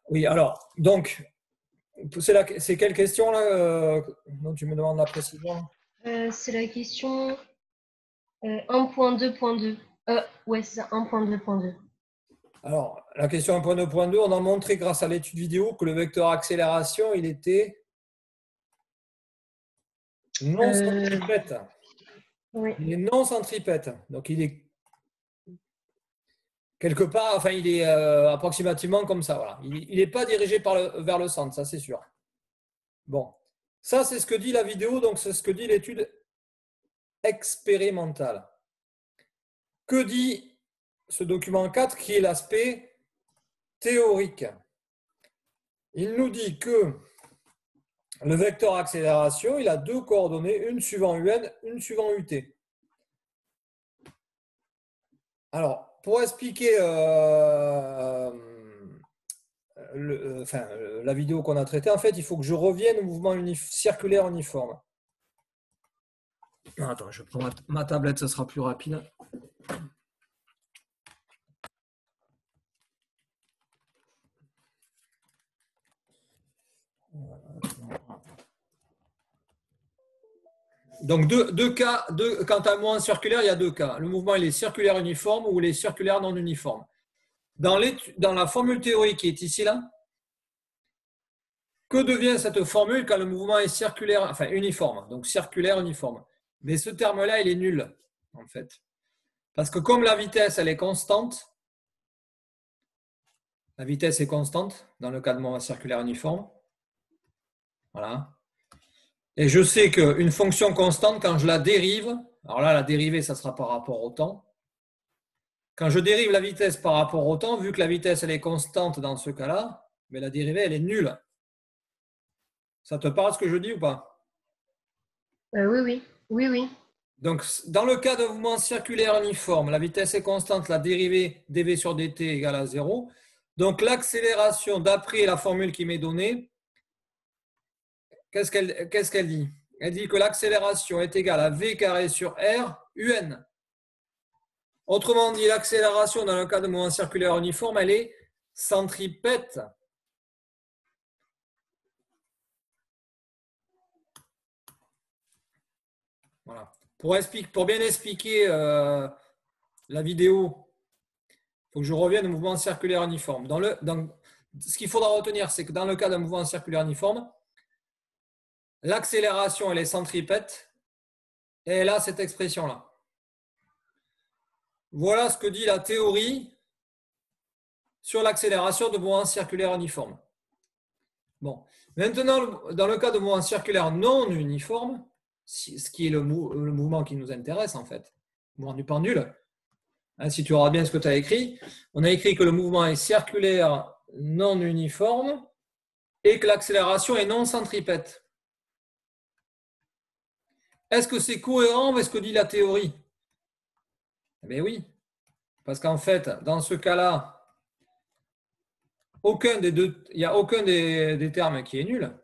Oui, alors, donc, c'est quelle question là dont tu me demandes la précision? C'est la question 1.2.2. Ouais, c'est ça, 1.2.2. Alors, la question 1.2.2, on a montré grâce à l'étude vidéo que le vecteur accélération, il était non Euh, centripète. oui. Il est non centripète. Donc, il est quelque part, enfin, il est approximativement comme ça. Voilà. Il n'est pas dirigé vers le centre, ça c'est sûr. Bon, ça c'est ce que dit la vidéo, donc c'est ce que dit l'étude expérimentale. Que dit ce document 4 qui est l'aspect théorique? Il nous dit que le vecteur accélération, il a deux coordonnées, une suivant UN, une suivant UT. Alors, pour expliquer la vidéo qu'on a traitée, en fait, il faut que je revienne au mouvement circulaire uniforme. Attends, je prends ma tablette, ce sera plus rapide. Donc, quant à mouvement circulaire, il y a deux cas. Le mouvement, il est circulaire uniforme ou il est circulaire non uniforme. Dans la formule théorique qui est ici, là, que devient cette formule quand le mouvement est circulaire, enfin uniforme, donc circulaire uniforme? Mais ce terme-là, il est nul, en fait. Parce que comme la vitesse, elle est constante, la vitesse est constante dans le cas de mouvement circulaire uniforme. Voilà. Et je sais qu'une fonction constante, quand je la dérive, alors là, la dérivée, ça sera par rapport au temps. Quand je dérive la vitesse par rapport au temps, vu que la vitesse, elle est constante dans ce cas-là, mais la dérivée, elle est nulle. Ça te parle ce que je dis ou pas? Oui, oui. Oui, oui. Donc, dans le cas de mouvement circulaire uniforme, la vitesse est constante, la dérivée dv sur dt égale à 0. Donc, l'accélération, d'après la formule qui m'est donnée, qu'est-ce qu'elle dit? Elle dit que l'accélération est égale à v carré sur r un. Autrement dit, l'accélération dans le cas de mouvement circulaire uniforme, elle est centripète. Voilà. Pour bien expliquer la vidéo, il faut que je revienne au mouvement circulaire uniforme. Ce qu'il faudra retenir, c'est que dans le cas d'un mouvement circulaire uniforme, l'accélération, elle est centripète et elle a cette expression-là. Voilà ce que dit la théorie sur l'accélération de mouvement circulaire uniforme. Bon. Maintenant, dans le cas de mouvement circulaire non uniforme, ce qui est le mouvement qui nous intéresse en fait, le mouvement du pendule, hein, si tu auras bien ce que tu as écrit, on a écrit que le mouvement est circulaire non uniforme et que l'accélération est non centripète. Est-ce que c'est cohérent avec ce que dit la théorie? Eh bien oui, parce qu'en fait, dans ce cas-là, il n'y a aucun des termes qui est nul.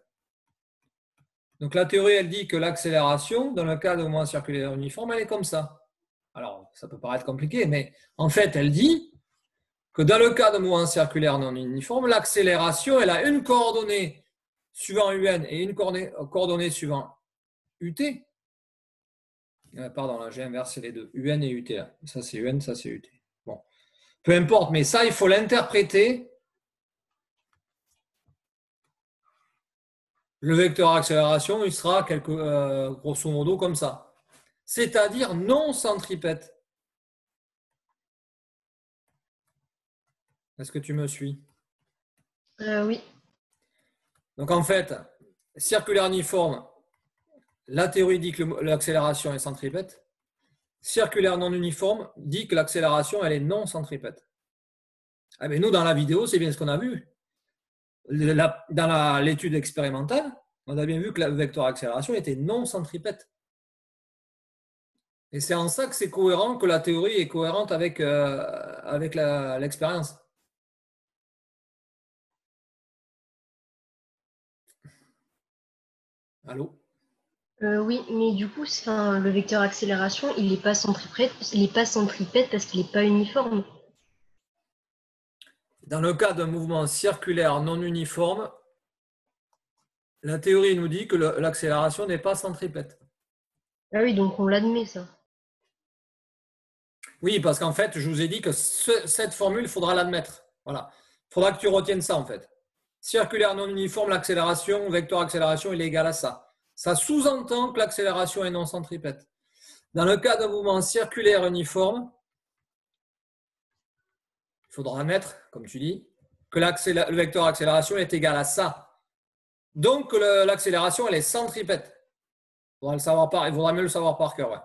Donc la théorie, elle dit que l'accélération, dans le cas de mouvement circulaire uniforme, elle est comme ça. Alors, ça peut paraître compliqué, mais en fait, elle dit que dans le cas de mouvement circulaire non uniforme, l'accélération, elle a une coordonnée suivant UN et une coordonnée suivant UT. Pardon, là, j'ai inversé les deux. UN et UT. Là. Ça, c'est UN, ça, c'est UT. Bon. Peu importe, mais ça, il faut l'interpréter. Le vecteur accélération, il sera grosso modo comme ça. C'est-à-dire non centripète. Est-ce que tu me suis? Oui. Donc en fait, circulaire uniforme, la théorie dit que l'accélération est centripète. Circulaire non uniforme dit que l'accélération, elle est non centripète. Ah, mais nous, dans la vidéo, c'est bien ce qu'on a vu. Dans l'étude expérimentale, on a bien vu que le vecteur accélération était non centripète. Et c'est en ça que c'est cohérent, que la théorie est cohérente avec l'expérience. Allô? Oui, mais du coup, le vecteur accélération, il n'est pas centripète parce qu'il n'est pas uniforme. Dans le cas d'un mouvement circulaire non uniforme, la théorie nous dit que l'accélération n'est pas centripète. Ah oui, donc on l'admet, ça. Oui, parce qu'en fait, je vous ai dit que cette formule, il faudra l'admettre. Voilà. Il faudra que tu retiennes ça, en fait. Circulaire non uniforme, l'accélération, vecteur accélération, il est égal à ça. Ça sous-entend que l'accélération est non centripète. Dans le cas d'un mouvement circulaire uniforme, il faudra admettre, comme tu dis, que le vecteur accélération est égal à ça. Donc, l'accélération, elle est centripète. Il vaudra mieux le savoir par cœur. Ouais.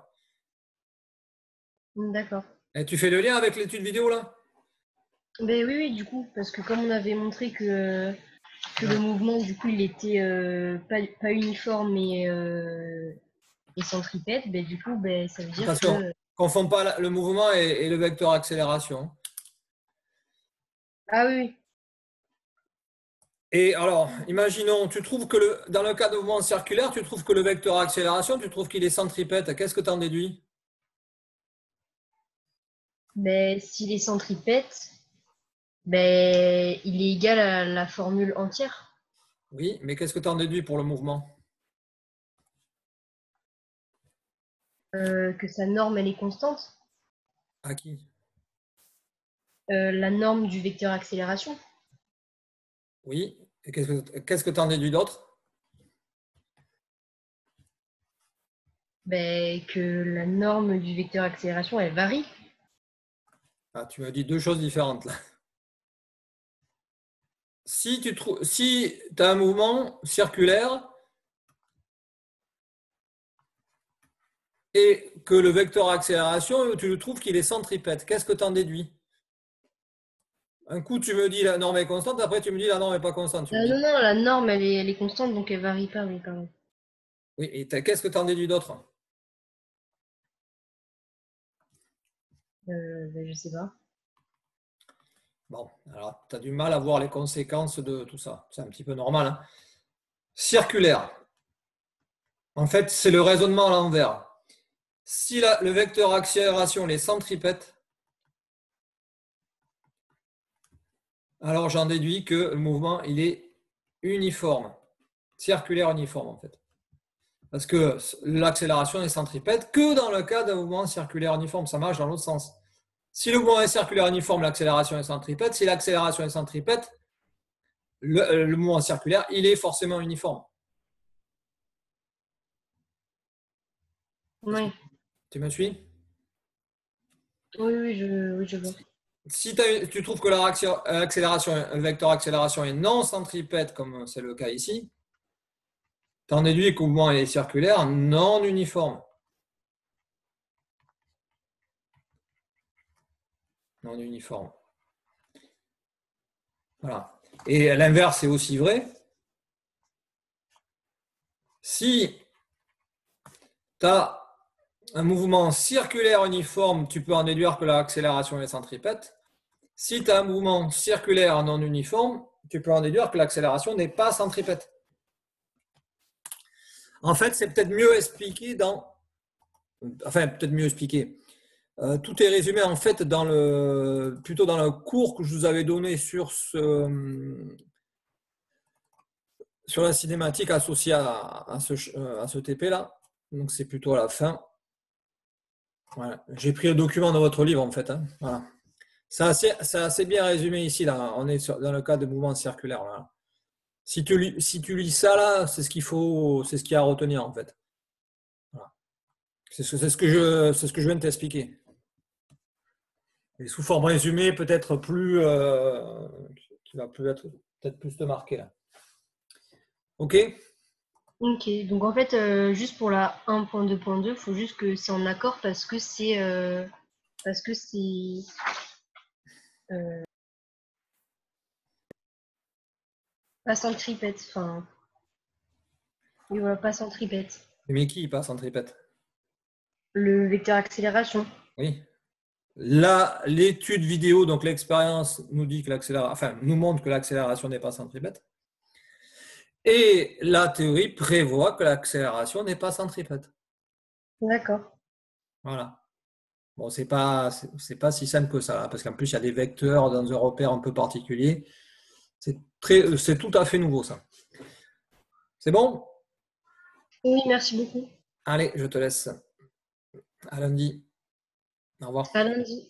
D'accord. Et tu fais le lien avec l'étude vidéo, là? Ben oui, oui, du coup, parce que comme on avait montré que le mouvement, du coup, il était pas uniforme et centripète, ben du coup, ben, ça veut dire Attention, ne que... confond pas le mouvement et le vecteur accélération. Ah oui, oui. Et alors, imaginons, tu trouves que dans le cas de mouvement circulaire, tu trouves que le vecteur accélération, tu trouves qu'il est centripète. Qu'est-ce que tu en déduis? Ben, s'il est centripète, ben, il est égal à la formule entière. Oui, mais qu'est-ce que tu en déduis pour le mouvement? Que sa norme, elle est constante. À qui? La norme du vecteur accélération. Oui. Et qu'est-ce que tu en déduis d'autre? Ben, que la norme du vecteur accélération, elle varie. Ah, tu m'as dit deux choses différentes là. Si tu as un mouvement circulaire et que le vecteur accélération, tu le trouves qu'il est centripète, qu'est-ce que tu en déduis? Un coup, tu me dis la norme est constante, après tu me dis la norme n'est pas constante. Tu me dis. Non, non, la norme, elle est constante, donc elle varie pas, oui, pardon. Oui, et qu'est-ce que tu en déduis d'autre? Ben, je sais pas. Bon, alors tu as du mal à voir les conséquences de tout ça. C'est un petit peu normal. Hein. Circulaire. En fait, c'est le raisonnement à l'envers. Si le vecteur accélération est centripète, alors j'en déduis que le mouvement il est uniforme, circulaire uniforme en fait. Parce que l'accélération est centripète que dans le cas d'un mouvement circulaire uniforme, ça marche dans l'autre sens. Si le mouvement est circulaire uniforme, l'accélération est centripète. Si l'accélération est centripète, le mouvement circulaire, il est forcément uniforme. Oui, Tu me suis? oui, oui, je vois. Si tu trouves que le vecteur accélération est non centripète, comme c'est le cas ici, tu en déduis que le mouvement est circulaire non uniforme. Non uniforme. Voilà. Et l'inverse est aussi vrai. Si tu as un mouvement circulaire uniforme, tu peux en déduire que l'accélération est centripète. Si tu as un mouvement circulaire non uniforme, tu peux en déduire que l'accélération n'est pas centripète. En fait, c'est peut-être mieux expliqué Enfin, peut-être mieux expliqué. Tout est résumé en fait plutôt dans le cours que je vous avais donné sur la cinématique associée à ce TP là. Donc c'est plutôt à la fin. Voilà. J'ai pris le document de votre livre en fait. Hein. Voilà. C'est assez bien résumé ici là. On est dans le cas de mouvement circulaire. Voilà. Si tu lis ça là, c'est ce qu'il faut, c'est ce qu'il y a à retenir en fait. Voilà. C'est ce que je viens de t'expliquer. Et sous forme résumée, peut-être plus, qui va peut-être plus te marquer là. Ok? Ok, donc en fait, juste pour la 1.2.2, il faut juste que c'est en accord parce que c'est euh, pas centripète. Enfin, oui, voilà, pas centripète. Mais qui passe en tripette? Le vecteur accélération. Oui. Là, l'étude vidéo, donc l'expérience nous dit que nous montre que l'accélération n'est pas centripète. Et la théorie prévoit que l'accélération n'est pas centripète. D'accord. Voilà. Bon, c'est pas si simple que ça, hein, parce qu'en plus, il y a des vecteurs dans un repère un peu particulier. C'est tout à fait nouveau, ça. C'est bon? Oui, merci beaucoup. Allez, je te laisse. À lundi. Au revoir. À lundi.